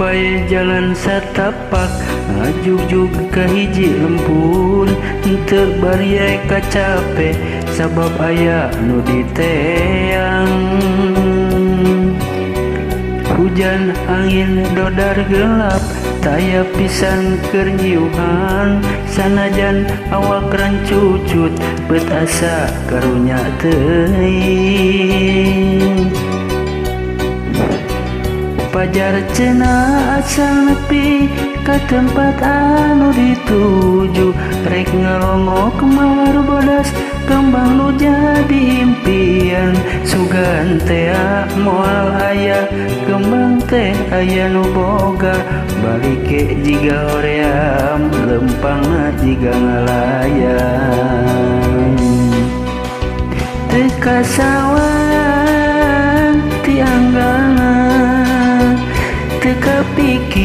Mapai jalan satapak ngajugjug ka hiji lempur, teu bari kacape sabab aya nu diteang. Hujan angin dodar gelap taya pisan keur nyiuhan, sanajan awak rancucut beut asa karunya teuing. Pajar cenah asal nepi ka tempat anu dituju, rek ngalongok mawar bodas kembang nu jadi impian. Sugan teh moal aya kembang teh aya nu boga, balike jiga hoream lempangna jiga ngalayan. Teu kasawan ti anggana, teu kapikir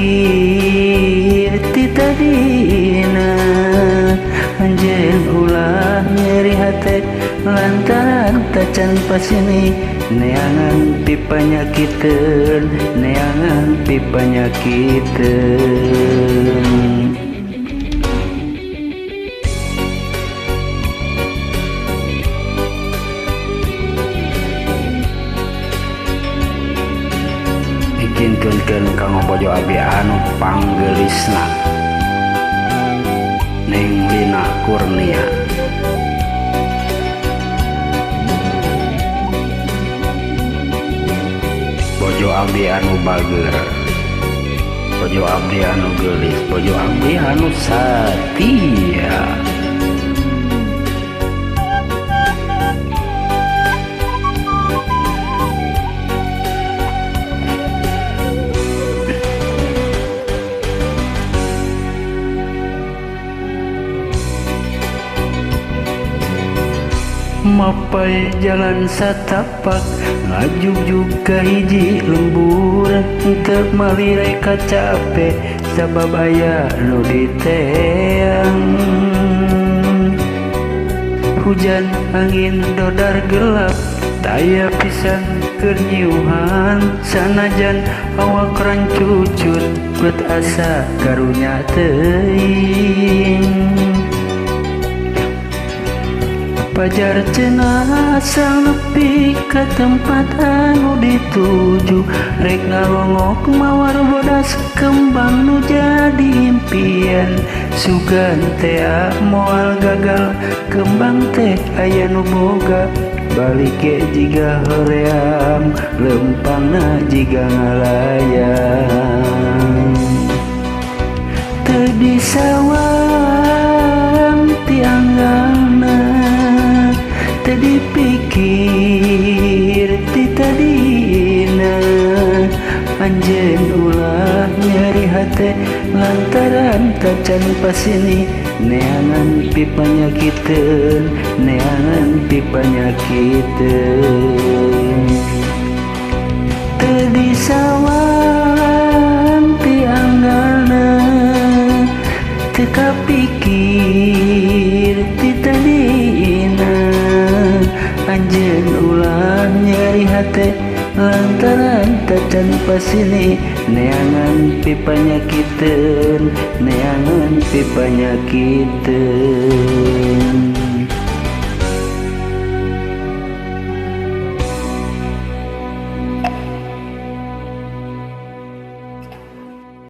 ti tadina, anjeun ulah nyeri hate lantaran tacan pasini, neangan pipanyakiteun, neangan pipanyakiteun. Bikinkeun kanggo bojo abi anu panggeulisna Neng Lina Kurnia. Bojo abdi anu bager, bojo abdi anu geulis, bojo abdi anu satia. Mapai jalan satapak ngajugjug ka hiji lembur, teu malire kacape sabab aya nu diteang. Hujan angin dodar gelap taya pisan keur nyiuhan, sanajan awak rancucut beut asa karunya teuing. Pajar cenah asal nepi ka tempat anu dituju, rek ngalongok mawar bodas kembang nu jadi impian. Sugan teh moal gagal kembang teh aya nu boga, balike jiga hoream lempangna jiga ngalayan. Teu disawang ti anggana, teu dipikir ti tadina, anjeun ulah nyeri hate lantaran tacan pasini, neangan pipanyakiteun, neangan pipanyakiteun. Teu disawang ti anggana, teu kapikir ti tadina, anjeun ulah nyeri hate lantaran tacan pasini, neangan pipanyakiteun, neangan pipanyakiteun.